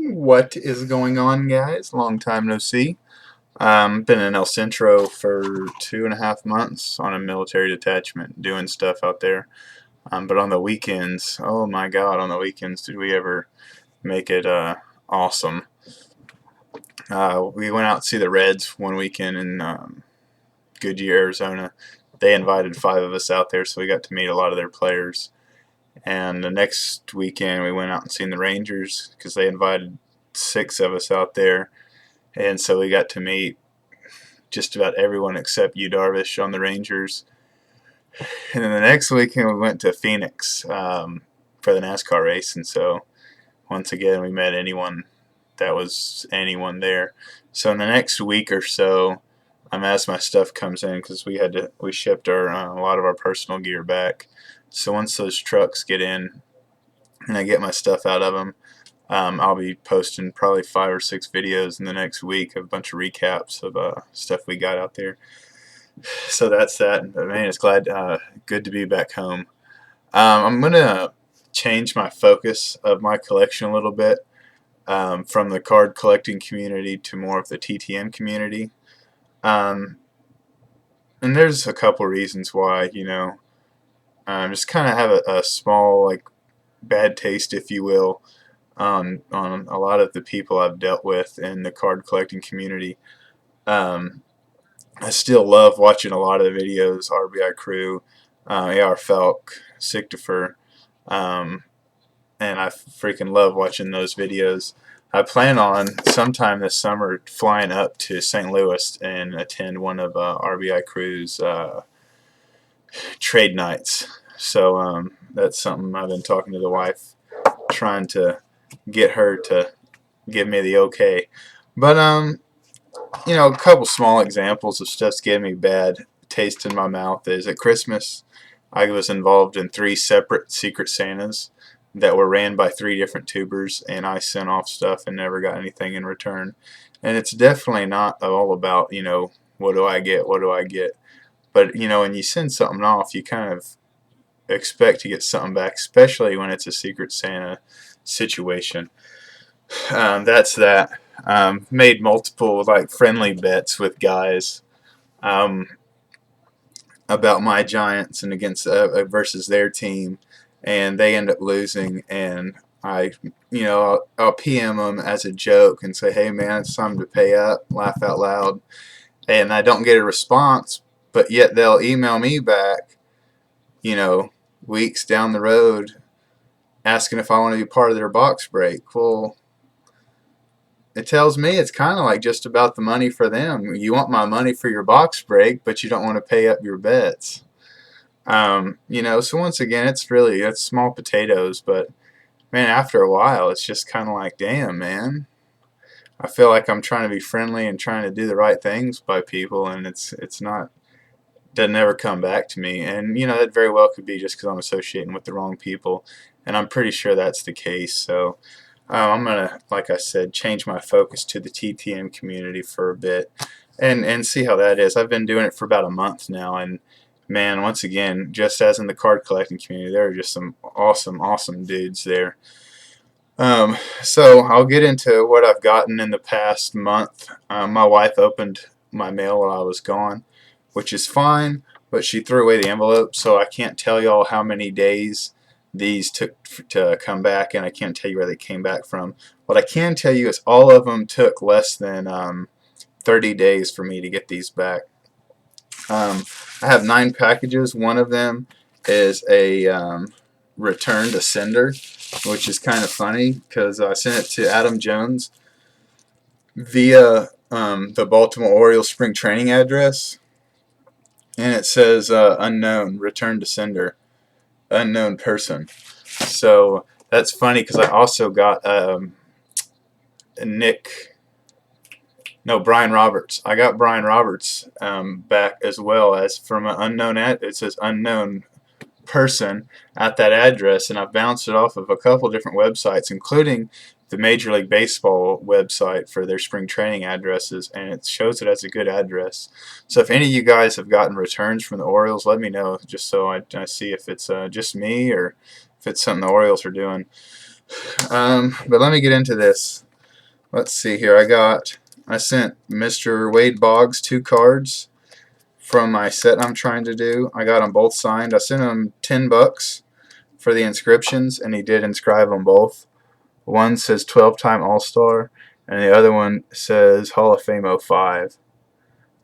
What is going on, guys? Long time no see. Been in El Centro for 2.5 months on a military detachment, doing stuff out there. But on the weekends, oh my God, on the weekends, did we ever make it awesome? We went out to see the Reds one weekend in Goodyear, Arizona. They invited 5 of us out there, so we got to meet a lot of their players. And the next weekend, we went out and seen the Rangers because they invited 6 of us out there. And so we got to meet just about everyone except you, Darvish, on the Rangers. And then the next weekend we went to Phoenix for the NASCAR race, and so once again we met anyone that was anyone there. So in the next week or so, as my stuff comes in, because we shipped our a lot of our personal gear back. So once those trucks get in and I get my stuff out of them, I'll be posting probably 5 or 6 videos in the next week of a bunch of recaps of stuff we got out there. So that's that. But man, it's good to be back home. I'm gonna change my focus of my collection a little bit from the card collecting community to more of the TTM community. Um, and there's a couple reasons why. Just kind of have a small bad taste, if you will, on a lot of the people I've dealt with in the card collecting community. I still love watching a lot of the videos, RBI Crew, AR Felk, Sictifer, and I freaking love watching those videos. I plan on sometime this summer flying up to St. Louis and attend one of RBI Crew's trade nights. So that's something I've been talking to the wife, trying to get her to give me the okay. But a couple small examples of stuff's giving me bad taste in my mouth is at Christmas I was involved in 3 separate Secret Santas that were ran by 3 different tubers, and I sent off stuff and never got anything in return. And it's definitely not all about, what do I get, what do I get. But, when you send something off, you kind of expect to get something back, especially when it's a Secret Santa situation. That's that. Made multiple friendly bets with guys about my Giants and against versus their team, and they end up losing. And I'll PM them as a joke and say, "Hey man, it's time to pay up." Laugh out loud, and I don't get a response, but yet they'll email me back, weeks down the road, asking if I want to be part of their box break. Well, it tells me it's kind of like just about the money for them. You want my money for your box break, but you don't want to pay up your bets. So once again, it's small potatoes, but man, after a while, it's just kind of like, damn, man. I feel like I'm trying to be friendly and trying to do the right things by people, and it's not, doesn't ever come back to me. And that very well could be just because I'm associating with the wrong people, and I'm pretty sure that's the case. So I'm gonna, like I said, change my focus to the TTM community for a bit, and see how that is. I've been doing it for about a month now, and man, once again, just as in the card collecting community, there are just some awesome dudes there. So I'll get into what I've gotten in the past month. My wife opened my mail while I was gone, which is fine, but she threw away the envelope, so I can't tell y'all how many days these took to come back, and I can't tell you where they came back from. What I can tell you is all of them took less than 30 days for me to get these back. I have 9 packages. One of them is a return to sender, which is kind of funny because I sent it to Adam Jones via the Baltimore Orioles spring training address, and it says unknown, return to sender, unknown person. So that's funny because I also got Brian Roberts. I got Brian Roberts back as well as from an unknown it says unknown person at that address, and I've bounced it off of a couple different websites, including the Major League Baseball website for their spring training addresses, and it shows it as a good address. So if any of you guys have gotten returns from the Orioles, let me know, just so I see if it's just me or if it's something the Orioles are doing. But let me get into this. let's see here. I sent Mr. Wade Boggs 2 cards from my set I'm trying to do. I got them both signed. I sent him $10 for the inscriptions, and he did inscribe them both. One says 12-time All-Star, and the other one says Hall of Fame '05.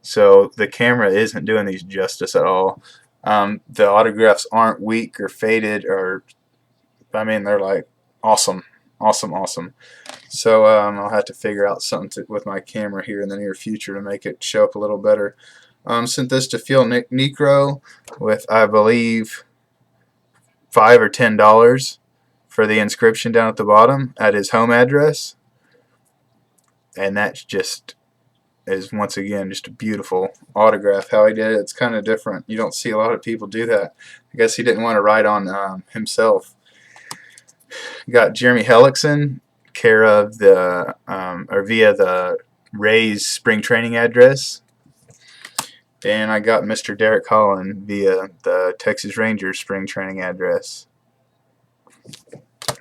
So the camera isn't doing these justice at all. The autographs aren't weak or faded, or I mean, they're like awesome, awesome, awesome. So I'll have to figure out something with my camera here in the near future to make it show up a little better. Sent this to Phil Necro with, I believe, $5 or $10 for the inscription down at the bottom at his home address. And that just is, once again, just a beautiful autograph. How he did it, it's kind of different. You don't see a lot of people do that. I guess he didn't want to write on himself. Got Jeremy Hellickson, care of the or via the Rays spring training address, and I got Mr. Derek Holland via the Texas Rangers spring training address.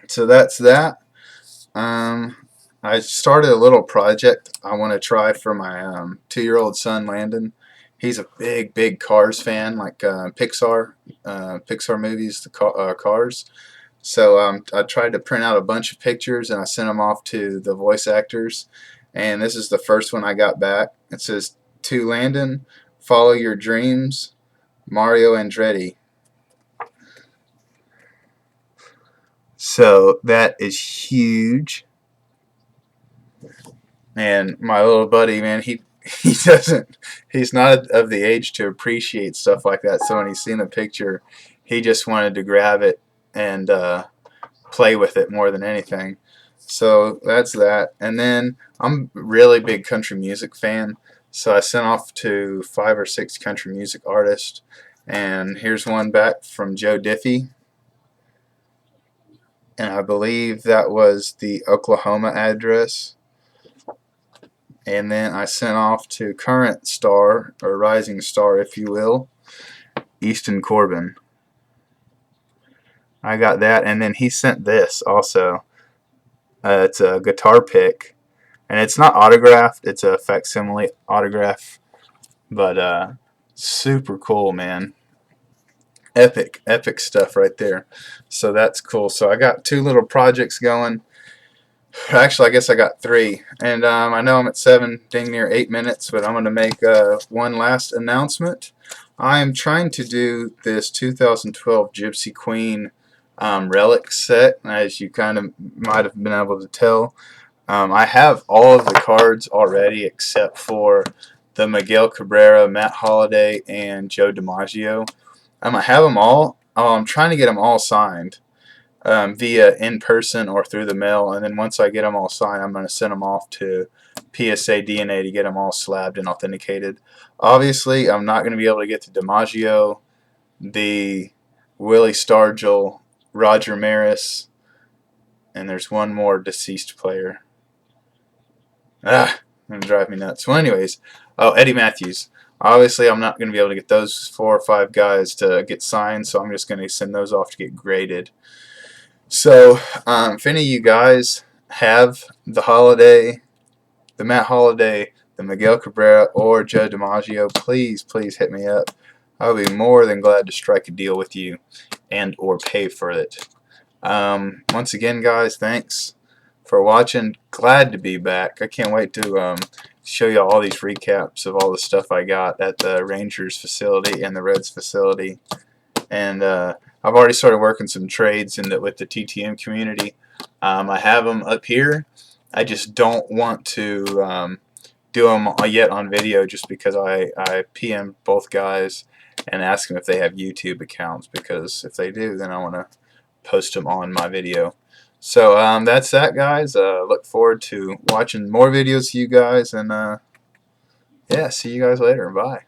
So that's that. I started a little project I want to try for my 2-year-old son Landon. He's a big Cars fan, like Pixar movies, the Cars. So I tried to print out a bunch of pictures, and I sent them off to the voice actors. And this is the first one I got back. It says, "To Landon, follow your dreams, Mario Andretti." So that is huge. And my little buddy, man, he's not of the age to appreciate stuff like that. So when he's seen the picture, he just wanted to grab it and play with it more than anything. So that's that. And then I'm a really big country music fan, so I sent off to 5 or 6 country music artists, and here's one back from Joe Diffie, and I believe that was the Oklahoma address. And then I sent off to current star, or rising star if you will, Easton Corbin. I got that, and then he sent this also. It's a guitar pick, and it's not autographed, it's a facsimile autograph, but super cool, man. Epic stuff right there. So that's cool. So I got 2 little projects going. Actually, I guess I got 3, and I know I'm at 7, dang near 8 minutes, but I'm going to make one last announcement. I am trying to do this 2012 Gypsy Queen relic set, as you kind of might have been able to tell. I have all of the cards already except for the Miguel Cabrera, Matt Holliday, and Joe DiMaggio. I have them all. I'm trying to get them all signed via in-person or through the mail, and then once I get them all signed, I'm going to send them off to PSA DNA to get them all slabbed and authenticated. Obviously, I'm not going to be able to get the DiMaggio, the Willie Stargell, Roger Maris, and there's one more deceased player. Going to drive me nuts. Well, anyways, Eddie Matthews. Obviously, I'm not going to be able to get those 4 or 5 guys to get signed, so I'm just going to send those off to get graded. So, if any of you guys have the Holiday, the Matt Holliday, the Miguel Cabrera, or Joe DiMaggio, please hit me up. I'll be more than glad to strike a deal with you and or pay for it. Once again, guys, thanks for watching. Glad to be back. I can't wait to show you all these recaps of all the stuff I got at the Rangers facility and the Reds facility. And I've already started working some trades with the TTM community. I have them up here. I just don't want to do them yet on video, just because I PM both guys and ask them if they have YouTube accounts, because if they do, then I want to post them on my video. So that's that, guys. Look forward to watching more videos of you guys, and yeah, see you guys later. Bye.